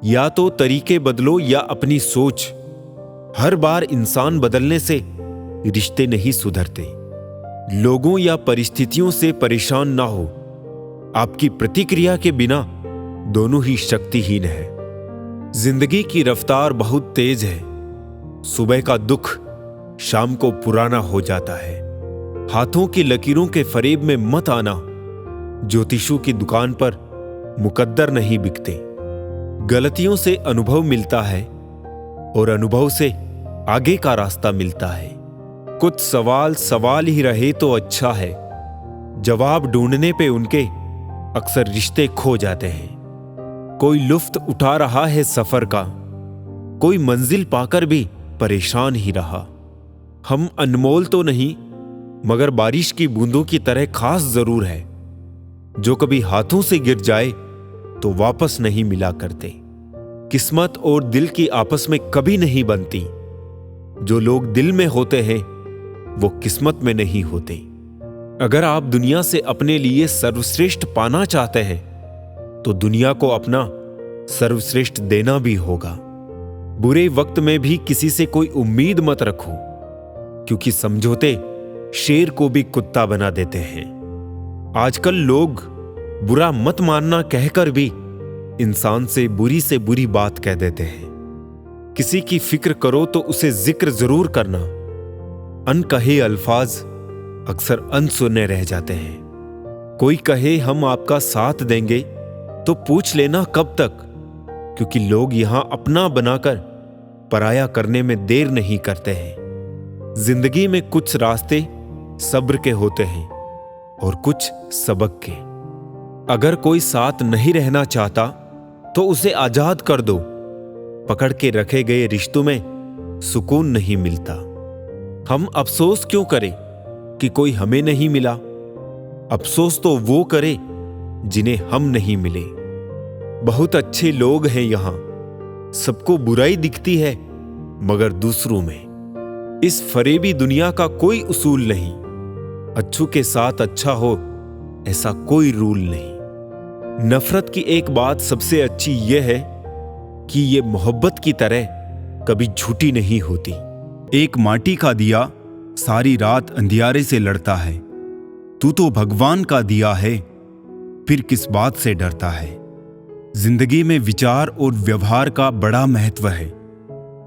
या तो तरीके बदलो या अपनी सोच। हर बार इंसान बदलने से रिश्ते नहीं सुधरते। लोगों या परिस्थितियों से परेशान ना हो। आपकी प्रतिक्रिया के बिना दोनों ही शक्तिहीन है। जिंदगी की रफ्तार बहुत तेज है। सुबह का दुख शाम को पुराना हो जाता है। हाथों की लकीरों के फरेब में मत आना। ज्योतिषों की दुकान पर मुकद्दर नहीं बिकते। गलतियों से अनुभव मिलता है और अनुभव से आगे का रास्ता मिलता है। कुछ सवाल सवाल ही रहे तो अच्छा है। जवाब ढूंढने पे उनके अक्सर रिश्ते खो जाते हैं। कोई लुफ्त उठा रहा है सफर का, कोई मंजिल पाकर भी परेशान ही रहा। हम अनमोल तो नहीं मगर बारिश की बूंदों की तरह खास जरूर है। जो कभी हाथों से गिर जाए तो वापस नहीं मिला करते। किस्मत और दिल की आपस में कभी नहीं बनती। जो लोग दिल में होते हैं वो किस्मत में नहीं होते। अगर आप दुनिया से अपने लिए सर्वश्रेष्ठ पाना चाहते हैं तो दुनिया को अपना सर्वश्रेष्ठ देना भी होगा। बुरे वक्त में भी किसी से कोई उम्मीद मत रखो, क्योंकि समझौते शेर को भी कुत्ता बना देते हैं। आजकल लोग बुरा मत मानना कहकर भी इंसान से बुरी बात कह देते हैं। किसी की फिक्र करो तो उसे जिक्र जरूर करना। अनकहे अल्फाज अक्सर अनसुने रह जाते हैं। कोई कहे हम आपका साथ देंगे तो पूछ लेना कब तक, क्योंकि लोग यहां अपना बनाकर पराया करने में देर नहीं करते हैं। जिंदगी में कुछ रास्ते सब्र के होते हैं और कुछ सबक के। अगर कोई साथ नहीं रहना चाहता तो उसे आजाद कर दो। पकड़ के रखे गए रिश्तों में सुकून नहीं मिलता। हम अफसोस क्यों करें कि कोई हमें नहीं मिला। अफसोस तो वो करे जिन्हें हम नहीं मिले। बहुत अच्छे लोग हैं यहां, सबको बुराई दिखती है मगर दूसरों में। इस फरेबी दुनिया का कोई उसूल नहीं। अच्छों के साथ अच्छा हो ऐसा कोई रूल नहीं। नफरत की एक बात सबसे अच्छी यह है कि यह मोहब्बत की तरह कभी झूठी नहीं होती। एक माटी का दिया सारी रात अंधियारे से लड़ता है। तू तो भगवान का दिया है, फिर किस बात से डरता है। जिंदगी में विचार और व्यवहार का बड़ा महत्व है।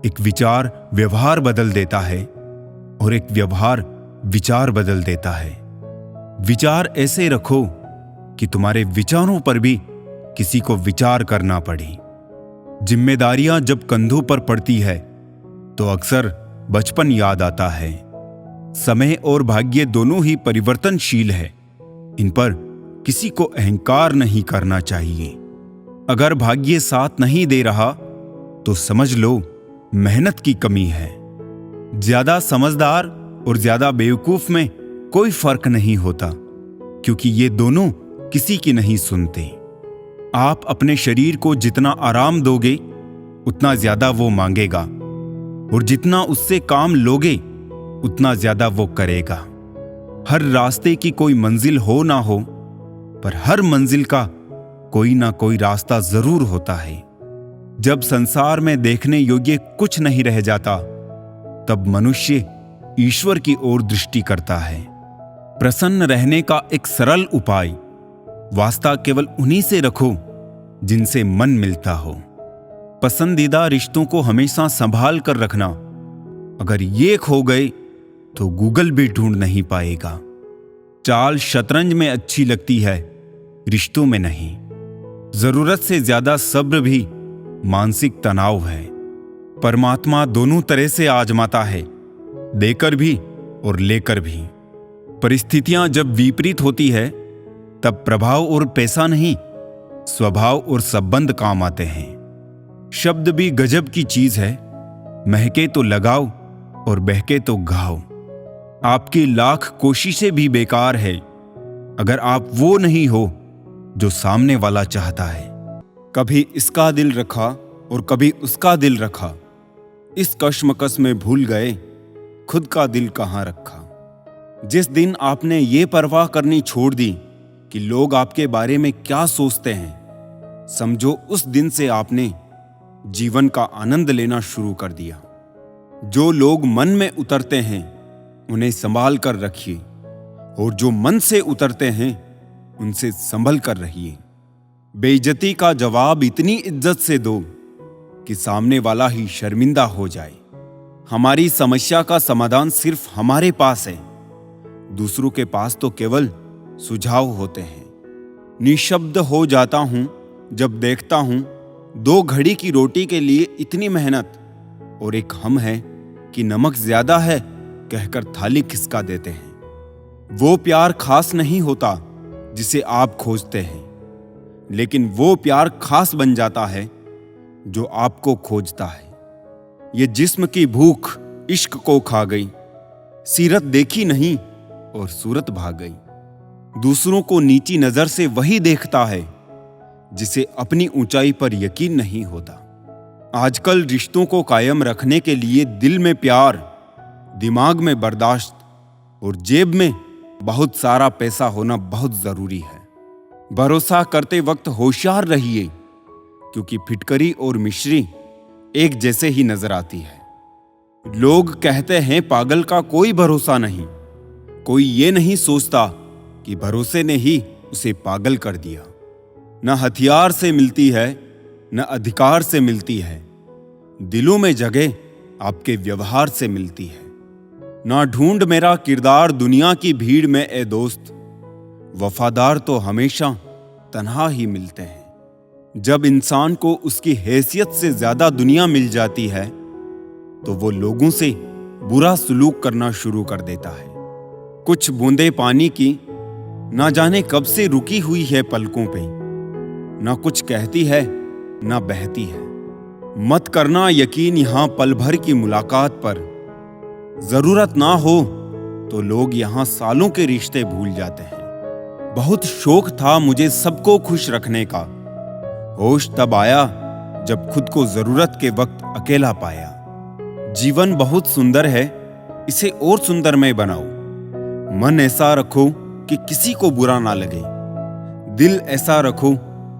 एक विचार व्यवहार बदल देता है और एक व्यवहार विचार बदल देता है। विचार ऐसे रखो कि तुम्हारे विचारों पर भी किसी को विचार करना पड़े। जिम्मेदारियां जब कंधों पर पड़ती है तो अक्सर बचपन याद आता है। समय और भाग्य दोनों ही परिवर्तनशील है। इन पर किसी को अहंकार नहीं करना चाहिए। अगर भाग्य साथ नहीं दे रहा तो समझ लो मेहनत की कमी है। ज्यादा समझदार और ज्यादा बेवकूफ में कोई फर्क नहीं होता, क्योंकि ये दोनों किसी की नहीं सुनते। आप अपने शरीर को जितना आराम दोगे उतना ज्यादा वो मांगेगा, और जितना उससे काम लोगे उतना ज्यादा वो करेगा। हर रास्ते की कोई मंजिल हो ना हो, पर हर मंजिल का कोई ना कोई रास्ता जरूर होता है। जब संसार में देखने योग्य कुछ नहीं रह जाता, तब मनुष्य ईश्वर की ओर दृष्टि करता है। प्रसन्न रहने का एक सरल उपाय, वास्ता केवल उन्हीं से रखो जिनसे मन मिलता हो। पसंदीदा रिश्तों को हमेशा संभाल कर रखना। अगर ये खो गए तो गूगल भी ढूंढ नहीं पाएगा। चाल शतरंज में अच्छी लगती है, रिश्तों में नहीं। जरूरत से ज्यादा सब्र भी मानसिक तनाव है। परमात्मा दोनों तरह से आजमाता है, देकर भी और लेकर भी। परिस्थितियां जब विपरीत होती है तब प्रभाव और पैसा नहीं, स्वभाव और संबंध काम आते हैं। शब्द भी गजब की चीज है, महके तो लगाओ और बहके तो घाओ। आपकी लाख कोशिशें भी बेकार है अगर आप वो नहीं हो जो सामने वाला चाहता है। कभी इसका दिल रखा और कभी उसका दिल रखा, इस कश्मकश में भूल गए खुद का दिल कहां रखा। जिस दिन आपने ये परवाह करनी छोड़ दी कि लोग आपके बारे में क्या सोचते हैं, समझो उस दिन से आपने जीवन का आनंद लेना शुरू कर दिया। जो लोग मन में उतरते हैं उन्हें संभाल कर रखिए, और जो मन से उतरते हैं उनसे संभल कर रहिए। बेइज्जती का जवाब इतनी इज्जत से दो कि सामने वाला ही शर्मिंदा हो जाए। हमारी समस्या का समाधान सिर्फ हमारे पास है, दूसरों के पास तो केवल सुझाव होते हैं। निशब्द हो जाता हूं जब देखता हूं 2 घड़ी की रोटी के लिए इतनी मेहनत, और एक हम है कि नमक ज्यादा है कहकर थाली खिसका देते हैं। वो प्यार खास नहीं होता जिसे आप खोजते हैं, लेकिन वो प्यार खास बन जाता है जो आपको खोजता है। ये जिस्म की भूख इश्क को खा गई, सीरत देखी नहीं और सूरत भाग गई। दूसरों को नीची नजर से वही देखता है जिसे अपनी ऊंचाई पर यकीन नहीं होता। आजकल रिश्तों को कायम रखने के लिए दिल में प्यार, दिमाग में बर्दाश्त और जेब में बहुत सारा पैसा होना बहुत जरूरी है। भरोसा करते वक्त होशियार रहिए, क्योंकि फिटकरी और मिश्री एक जैसे ही नजर आती है। लोग कहते हैं पागल का कोई भरोसा नहीं। कोई ये नहीं सोचता कि भरोसे ने ही उसे पागल कर दिया। न हथियार से मिलती है न अधिकार से मिलती है, दिलों में जगह आपके व्यवहार से मिलती है। ना ढूंढ मेरा किरदार दुनिया की भीड़ में ए दोस्त, वफादार तो हमेशा तन्हा ही मिलते हैं। जब इंसान को उसकी हैसियत से ज्यादा दुनिया मिल जाती है तो वो लोगों से बुरा सलूक करना शुरू कर देता है। कुछ बूंदे पानी की ना जाने कब से रुकी हुई है पलकों पे, ना कुछ कहती है ना बहती है। मत करना यकीन यहां पल भर की मुलाकात पर, जरूरत ना हो तो लोग यहां सालों के रिश्ते भूल जाते हैं। बहुत शौक था मुझे सबको खुश रखने का, होश तब आया जब खुद को जरूरत के वक्त अकेला पाया। जीवन बहुत सुंदर है, इसे और सुंदरमय बनाओ। मन ऐसा रखो कि किसी को बुरा ना लगे, दिल ऐसा रखो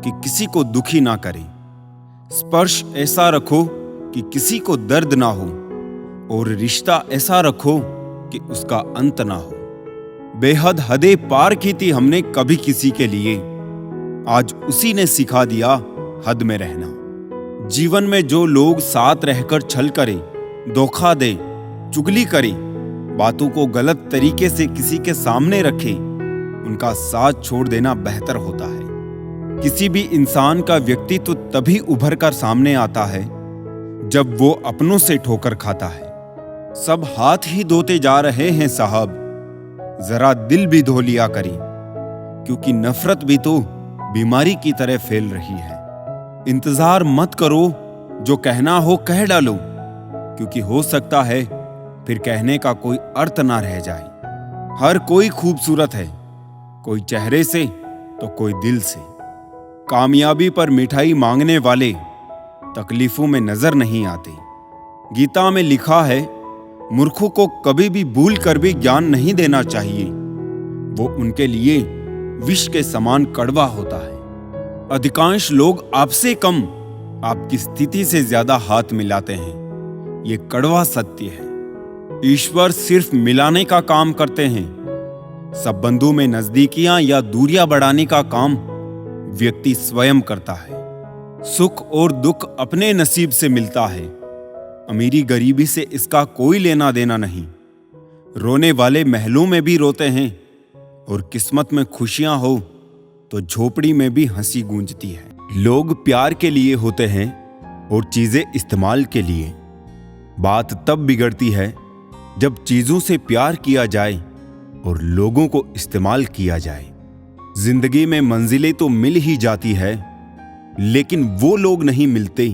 कि किसी को दुखी ना करे, स्पर्श ऐसा रखो कि किसी को दर्द ना हो, और रिश्ता ऐसा रखो कि उसका अंत ना हो। बेहद हदें पार की थी हमने कभी किसी के लिए, आज उसी ने सिखा दिया हद में रहना। जीवन में जो लोग साथ रहकर छल करे, धोखा दे, चुगली करे, बातों को गलत तरीके से किसी के सामने रखे, उनका साथ छोड़ देना बेहतर होता है। किसी भी इंसान का व्यक्तित्व तभी उभर कर सामने आता है जब वो अपनों से ठोकर खाता है। सब हाथ ही धोते जा रहे हैं साहब, जरा दिल भी धो लिया करें, क्योंकि नफरत भी तो बीमारी की तरह फैल रही है। इंतजार मत करो, जो कहना हो कह डालो, क्योंकि हो सकता है फिर कहने का कोई अर्थ ना रह जाए। हर कोई खूबसूरत है, कोई चेहरे से तो कोई दिल से। कामयाबी पर मिठाई मांगने वाले तकलीफों में नजर नहीं आते। गीता में लिखा है, मूर्खों को कभी भी भूल कर भी ज्ञान नहीं देना चाहिए, वो उनके लिए विष के समान कड़वा होता है। अधिकांश लोग आपसे कम आपकी स्थिति से ज्यादा हाथ मिलाते हैं, ये कड़वा सत्य है। ईश्वर सिर्फ मिलाने का काम करते हैं। संबंधों में नजदीकियां या दूरियां बढ़ाने का काम व्यक्ति स्वयं करता है। सुख और दुख अपने नसीब से मिलता है, अमीरी गरीबी से इसका कोई लेना देना नहीं। रोने वाले महलों में भी रोते हैं, और किस्मत में खुशियां हो तो झोपड़ी में भी हंसी गूंजती है। लोग प्यार के लिए होते हैं और चीजें इस्तेमाल के लिए। बात तब बिगड़ती है जब चीजों से प्यार किया जाए और लोगों को इस्तेमाल किया जाए। जिंदगी में मंजिलें तो मिल ही जाती है, लेकिन वो लोग नहीं मिलते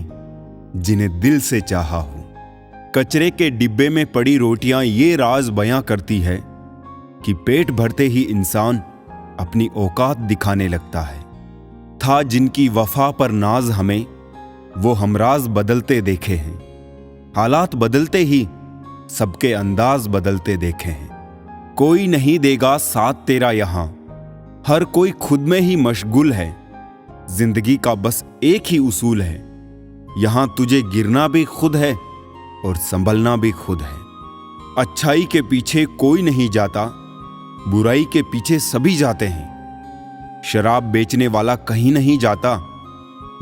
जिन्हें दिल से चाहा हो। कचरे के डिब्बे में पड़ी रोटियां ये राज बयां करती है कि पेट भरते ही इंसान अपनी औकात दिखाने लगता है। था जिनकी वफा पर नाज हमें, वो हमराज बदलते देखे हैं। हालात बदलते ही सबके अंदाज बदलते देखे हैं। कोई नहीं देगा साथ तेरा यहां, हर कोई खुद में ही मशगूल है। जिंदगी का बस एक ही उसूल है, यहां तुझे गिरना भी खुद है और संभलना भी खुद है। अच्छाई के पीछे कोई नहीं जाता, बुराई के पीछे सभी जाते हैं। शराब बेचने वाला कहीं नहीं जाता,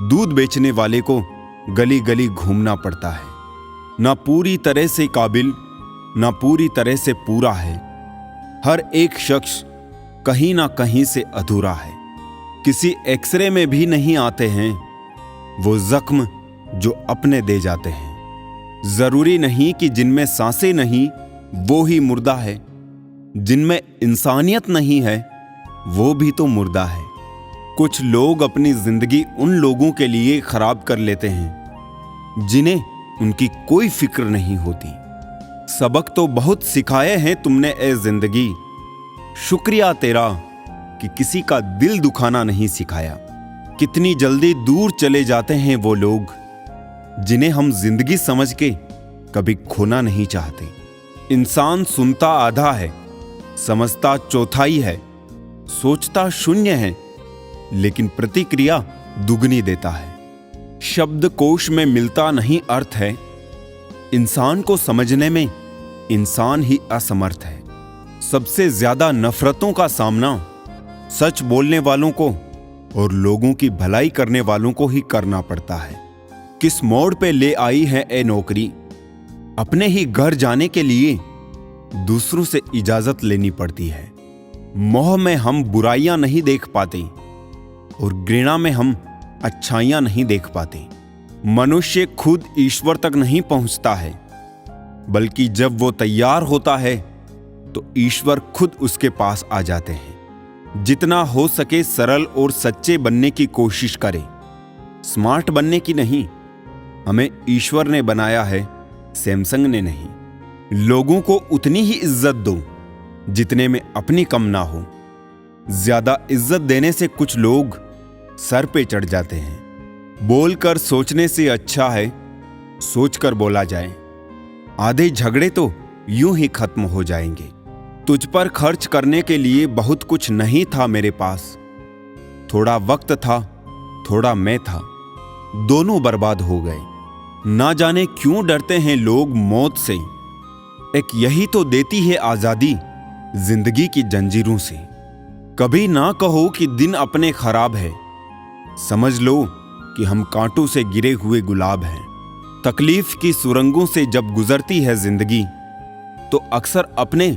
दूध बेचने वाले को गली गली घूमना पड़ता है। ना पूरी तरह से काबिल, ना पूरी तरह से पूरा है। हर एक शख्स कहीं ना कहीं से अधूरा है। किसी एक्सरे में भी नहीं आते हैं वो जख्म जो अपने दे जाते हैं। जरूरी नहीं कि जिनमें सांसें नहीं वो ही मुर्दा है, जिनमें इंसानियत नहीं है वो भी तो मुर्दा है। कुछ लोग अपनी जिंदगी उन लोगों के लिए खराब कर लेते हैं जिन्हें उनकी कोई फिक्र नहीं होती। सबक तो बहुत सिखाए हैं तुमने ए जिंदगी, शुक्रिया तेरा कि किसी का दिल दुखाना नहीं सिखाया। कितनी जल्दी दूर चले जाते हैं वो लोग जिन्हें हम जिंदगी समझ के कभी खोना नहीं चाहते। इंसान सुनता आधा है, समझता चौथाई है, सोचता शून्य है, लेकिन प्रतिक्रिया दुगनी देता है। शब्दकोश में मिलता नहीं अर्थ है, इंसान को समझने में इंसान ही असमर्थ है। सबसे ज्यादा नफरतों का सामना सच बोलने वालों को और लोगों की भलाई करने वालों को ही करना पड़ता है। किस मोड़ पे ले आई है ए नौकरी, अपने ही घर जाने के लिए दूसरों से इजाजत लेनी पड़ती है। मोह में हम बुराइयां नहीं देख पाते और घृणा में हम अच्छाइयां नहीं देख पाते। मनुष्य खुद ईश्वर तक नहीं पहुंचता है, बल्कि जब वो तैयार होता है तो ईश्वर खुद उसके पास आ जाते हैं। जितना हो सके सरल और सच्चे बनने की कोशिश करें, स्मार्ट बनने की नहीं। हमें ईश्वर ने बनाया है, सैमसंग ने नहीं। लोगों को उतनी ही इज्जत दो जितने में अपनी कम ना हो। ज्यादा इज्जत देने से कुछ लोग सर पे चढ़ जाते हैं। बोलकर सोचने से अच्छा है सोचकर बोला जाए। आधे झगड़े तो यूं ही खत्म हो जाएंगे। तुझ पर खर्च करने के लिए बहुत कुछ नहीं था मेरे पास। थोड़ा वक्त था, थोड़ा मैं था, दोनों बर्बाद हो गए। ना जाने क्यों डरते हैं लोग मौत से। एक यही तो देती है आजादी जिंदगी की जंजीरों से। कभी ना कहो कि दिन अपने खराब है, समझ लो कि हम कांटों से गिरे हुए गुलाब हैं। तकलीफ की सुरंगों से जब गुजरती है जिंदगी तो अक्सर अपने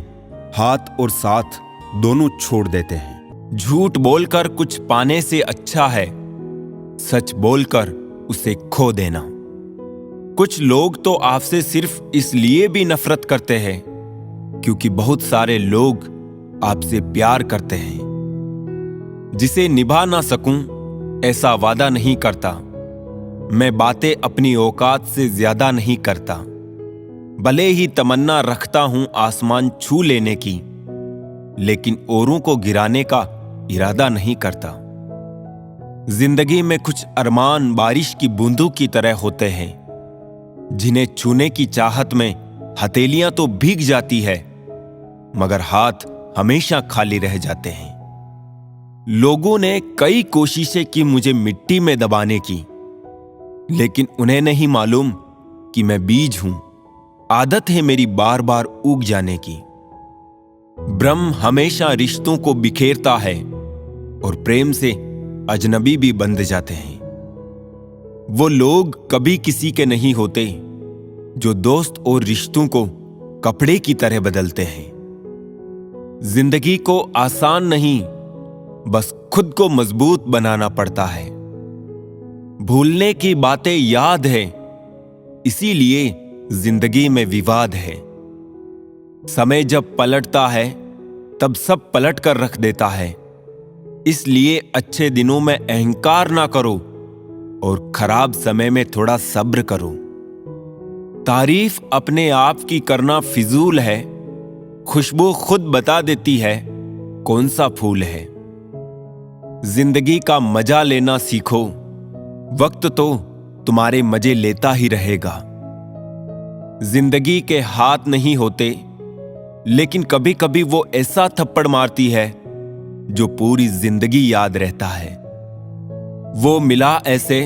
हाथ और साथ दोनों छोड़ देते हैं। झूठ बोलकर कुछ पाने से अच्छा है सच बोलकर उसे खो देना। कुछ लोग तो आपसे सिर्फ इसलिए भी नफरत करते हैं क्योंकि बहुत सारे लोग आपसे प्यार करते हैं। जिसे निभा ना सकूं ऐसा वादा नहीं करता। मैं बातें अपनी औकात से ज्यादा नहीं करता। भले ही तमन्ना रखता हूं आसमान छू लेने की, लेकिन औरों को गिराने का इरादा नहीं करता। जिंदगी में कुछ अरमान बारिश की बूंदों की तरह होते हैं, जिन्हें छूने की चाहत में हथेलियां तो भीग जाती है मगर हाथ हमेशा खाली रह जाते हैं। लोगों ने कई कोशिशें की मुझे मिट्टी में दबाने की, लेकिन उन्हें नहीं मालूम कि मैं बीज हूं। आदत है मेरी बार बार उग जाने की। ब्रह्म हमेशा रिश्तों को बिखेरता है और प्रेम से अजनबी भी बंध जाते हैं। वो लोग कभी किसी के नहीं होते जो दोस्त और रिश्तों को कपड़े की तरह बदलते हैं। जिंदगी को आसान नहीं, बस खुद को मजबूत बनाना पड़ता है। भूलने की बातें याद है, इसीलिए जिंदगी में विवाद है। समय जब पलटता है तब सब पलट कर रख देता है। इसलिए अच्छे दिनों में अहंकार ना करो और खराब समय में थोड़ा सब्र करो। तारीफ अपने आप की करना फिजूल है, खुशबू खुद बता देती है कौन सा फूल है। जिंदगी का मजा लेना सीखो, वक्त तो तुम्हारे मजे लेता ही रहेगा। जिंदगी के हाथ नहीं होते, लेकिन कभी कभी वो ऐसा थप्पड़ मारती है जो पूरी जिंदगी याद रहता है। वो मिला ऐसे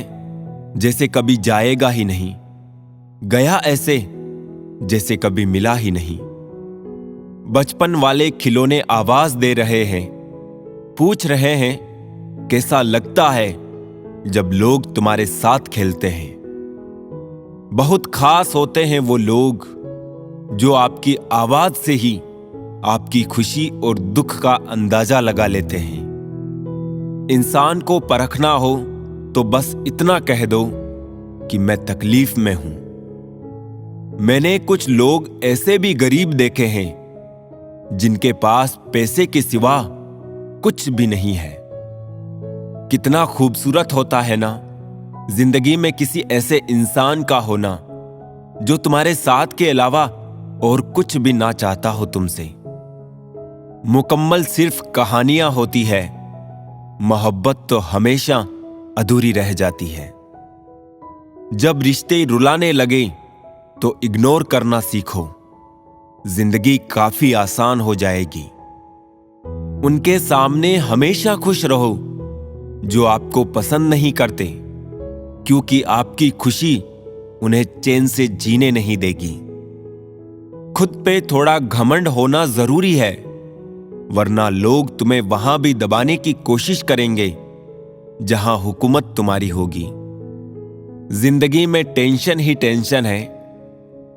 जैसे कभी जाएगा ही नहीं, गया ऐसे जैसे कभी मिला ही नहीं। बचपन वाले खिलौने आवाज दे रहे हैं, पूछ रहे हैं कैसा लगता है जब लोग तुम्हारे साथ खेलते हैं। बहुत खास होते हैं वो लोग जो आपकी आवाज से ही आपकी खुशी और दुख का अंदाजा लगा लेते हैं। इंसान को परखना हो तो बस इतना कह दो कि मैं तकलीफ में हूं। मैंने कुछ लोग ऐसे भी गरीब देखे हैं जिनके पास पैसे के सिवा कुछ भी नहीं है। कितना खूबसूरत होता है ना जिंदगी में किसी ऐसे इंसान का होना जो तुम्हारे साथ के अलावा और कुछ भी ना चाहता हो तुमसे। मुकम्मल सिर्फ कहानियां होती है, मोहब्बत तो हमेशा अधूरी रह जाती है। जब रिश्ते रुलाने लगे तो इग्नोर करना सीखो, जिंदगी काफी आसान हो जाएगी। उनके सामने हमेशा खुश रहो जो आपको पसंद नहीं करते, क्योंकि आपकी खुशी उन्हें चैन से जीने नहीं देगी। खुद पे थोड़ा घमंड होना जरूरी है, वरना लोग तुम्हें वहां भी दबाने की कोशिश करेंगे जहां हुकूमत तुम्हारी होगी। जिंदगी में टेंशन ही टेंशन है,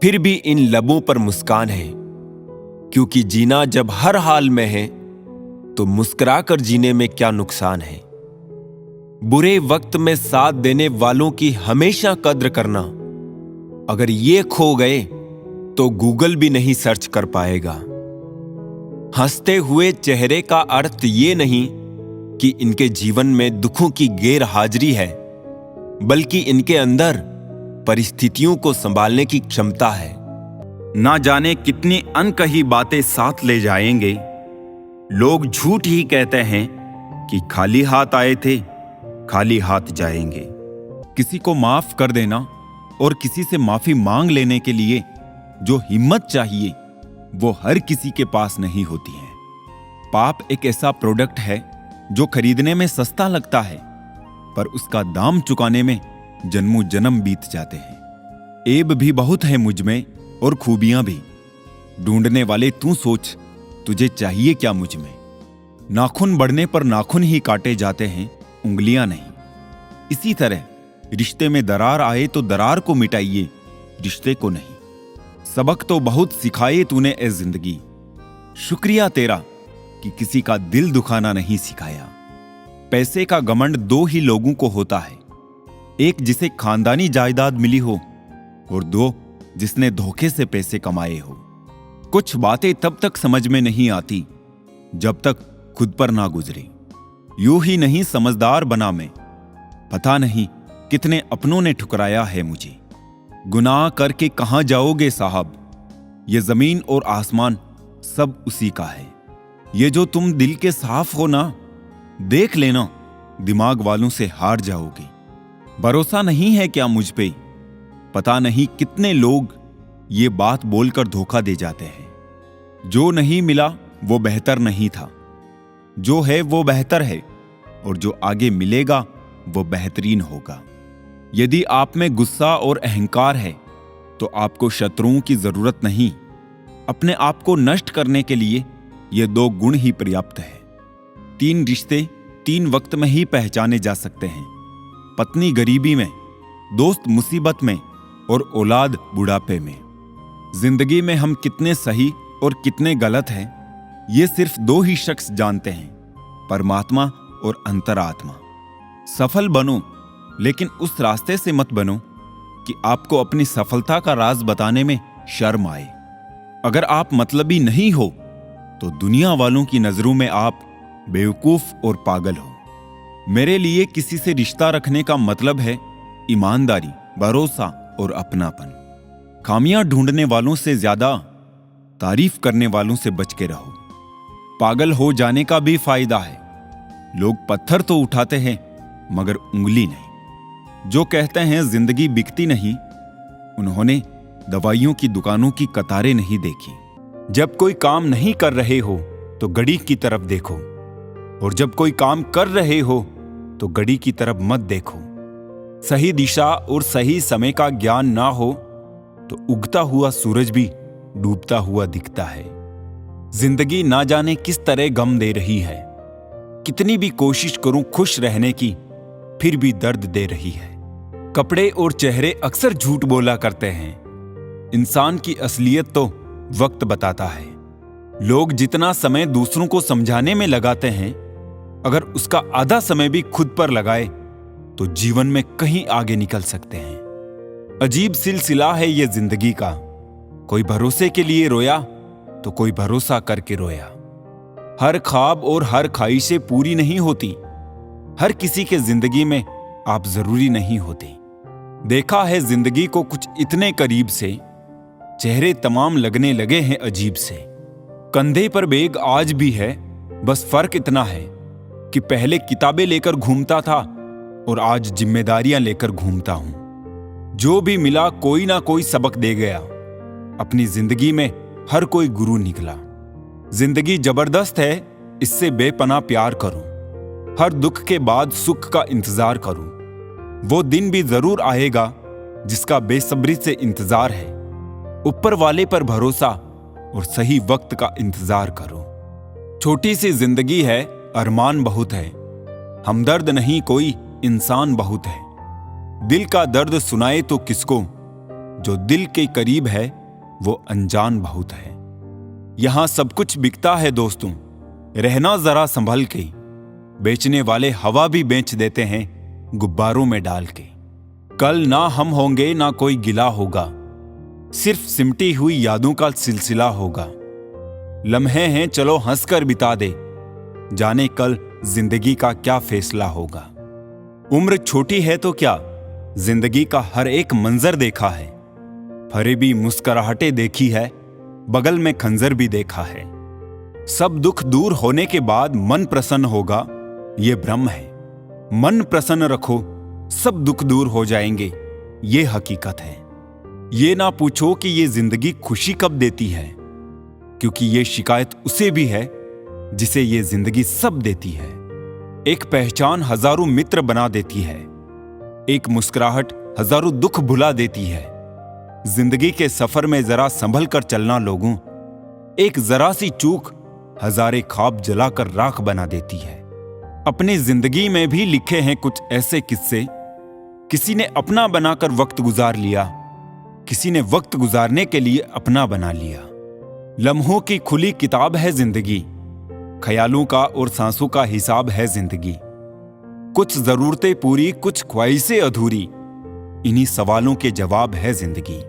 फिर भी इन लबों पर मुस्कान है, क्योंकि जीना जब हर हाल में है तो मुस्कुराकर जीने में क्या नुकसान है। बुरे वक्त में साथ देने वालों की हमेशा कद्र करना। अगर ये खो गए तो गूगल भी नहीं सर्च कर पाएगा। हंसते हुए चेहरे का अर्थ ये नहीं कि इनके जीवन में दुखों की गैर हाजिरी है, बल्कि इनके अंदर परिस्थितियों को संभालने की क्षमता है। ना जाने कितनी अनकही बातें साथ ले जाएंगे। लोग झूठ ही कहते हैं कि खाली हाथ आए थे, खाली हाथ जाएंगे। किसी को माफ कर देना और किसी से माफी मांग लेने के लिए जो हिम्मत चाहिए वो हर किसी के पास नहीं होती है। पाप एक ऐसा प्रोडक्ट है जो खरीदने में सस्ता लगता है, पर उसका दाम चुकाने में जन्मों जन्म बीत जाते हैं। ऐब भी बहुत है मुझ में और खूबियां भी। ढूंढने वाले तू सोच, तुझे चाहिए क्या मुझ में। नाखून बढ़ने पर नाखून ही काटे जाते हैं, उंगलियां नहीं। इसी तरह रिश्ते में दरार आए तो दरार को मिटाइए, रिश्ते को नहीं। सबक तो बहुत सिखाए तूने ए जिंदगी, शुक्रिया तेरा कि किसी का दिल दुखाना नहीं सिखाया। पैसे का घमंड दो ही लोगों को होता है, एक जिसे खानदानी जायदाद मिली हो और दो जिसने धोखे से पैसे कमाए हो। कुछ बातें तब तक समझ में नहीं आती जब तक खुद पर ना गुजरे। यूं ही नहीं समझदार बना मैं, पता नहीं कितने अपनों ने ठुकराया है मुझे। गुनाह करके कहां जाओगे साहब, ये जमीन और आसमान सब उसी का है। ये जो तुम दिल के साफ हो ना, देख लेना दिमाग वालों से हार जाओगे। भरोसा नहीं है क्या मुझ पे? पता नहीं कितने लोग ये बात बोलकर धोखा दे जाते हैं। जो नहीं मिला वो बेहतर नहीं था, जो है वो बेहतर है, और जो आगे मिलेगा वो बेहतरीन होगा। यदि आप में गुस्सा और अहंकार है तो आपको शत्रुओं की जरूरत नहीं। अपने आप को नष्ट करने के लिए ये दो गुण ही पर्याप्त है। 3 रिश्ते 3 वक्त में ही पहचाने जा सकते हैं, पत्नी गरीबी में, दोस्त मुसीबत में और औलाद बुढ़ापे में। जिंदगी में हम कितने सही और कितने गलत हैं ये सिर्फ 2 ही शख्स जानते हैं, परमात्मा और अंतरात्मा। सफल बनो, लेकिन उस रास्ते से मत बनो कि आपको अपनी सफलता का राज बताने में शर्म आए। अगर आप मतलबी नहीं हो तो दुनिया वालों की नजरों में आप बेवकूफ और पागल हो। मेरे लिए किसी से रिश्ता रखने का मतलब है ईमानदारी, भरोसा और अपनापन। खामियां ढूंढने वालों से ज्यादा तारीफ करने वालों से बच के रहो। पागल हो जाने का भी फायदा है। लोग पत्थर तो उठाते हैं मगर उंगली नहीं। जो कहते हैं जिंदगी बिकती नहीं, उन्होंने दवाइयों की दुकानों की कतारें नहीं देखी। जब कोई काम नहीं कर रहे हो तो घड़ी की तरफ देखो, और जब कोई काम कर रहे हो तो घड़ी की तरफ मत देखो। सही दिशा और सही समय का ज्ञान ना हो तो उगता हुआ सूरज भी डूबता हुआ दिखता है। जिंदगी ना जाने किस तरह गम दे रही है। कितनी भी कोशिश करूं खुश रहने की, फिर भी दर्द दे रही है। कपड़े और चेहरे अक्सर झूठ बोला करते हैं। इंसान की असलियत तो वक्त बताता है। लोग जितना समय दूसरों को समझाने में लगाते हैं, अगर उसका आधा समय भी खुद पर लगाए तो जीवन में कहीं आगे निकल सकते हैं। अजीब सिलसिला है ये जिंदगी का। कोई भरोसे के लिए रोया तो कोई भरोसा करके रोया। हर ख्वाब और हर ख्वाहिशें पूरी नहीं होती। हर किसी के जिंदगी में आप जरूरी नहीं होते। देखा है जिंदगी को कुछ इतने करीब से, चेहरे तमाम लगने लगे हैं अजीब से। कंधे पर बैग आज भी है, बस फर्क इतना है कि पहले किताबें लेकर घूमता था और आज जिम्मेदारियां लेकर घूमता हूं। जो भी मिला कोई ना कोई सबक दे गया। अपनी जिंदगी में हर कोई गुरु निकला। जिंदगी जबरदस्त है, इससे बेपनाह प्यार करो। हर दुख के बाद सुख का इंतजार करो। वो दिन भी जरूर आएगा जिसका बेसब्री से इंतजार है। ऊपर वाले पर भरोसा और सही वक्त का इंतजार करो। छोटी सी जिंदगी है, अरमान बहुत है। हमदर्द नहीं कोई, इंसान बहुत है। दिल का दर्द सुनाए तो किसको, जो दिल के करीब है वो अनजान बहुत है। यहां सब कुछ बिकता है दोस्तों, रहना जरा संभल के। बेचने वाले हवा भी बेच देते हैं गुब्बारों में डाल के। कल ना हम होंगे ना कोई गिला होगा, सिर्फ सिमटी हुई यादों का सिलसिला होगा। लम्हे हैं चलो हंसकर बिता दे, जाने कल जिंदगी का क्या फैसला होगा। उम्र छोटी है तो क्या, जिंदगी का हर एक मंजर देखा है। फरेबी मुस्कुराहटें देखी है, बगल में खंजर भी देखा है। सब दुख दूर होने के बाद मन प्रसन्न होगा, ये भ्रम है। मन प्रसन्न रखो, सब दुख दूर हो जाएंगे, ये हकीकत है। ये ना पूछो कि ये जिंदगी खुशी कब देती है, क्योंकि ये शिकायत उसे भी है जिसे ये जिंदगी सब देती है। एक पहचान हजारों मित्र बना देती है, एक मुस्कुराहट हजारों दुख भुला देती है। जिंदगी के सफर में जरा संभल कर चलना लोगों, एक जरा सी चूक हजारे ख्वाब जलाकर राख बना देती है। अपनी जिंदगी में भी लिखे हैं कुछ ऐसे किस्से, किसी ने अपना बनाकर वक्त गुजार लिया, किसी ने वक्त गुजारने के लिए अपना बना लिया। लम्हों की खुली किताब है जिंदगी, ख्यालों का और सांसों का हिसाब है जिंदगी। कुछ जरूरतें पूरी, कुछ ख्वाहिशें अधूरी, इन्हीं सवालों के जवाब है जिंदगी।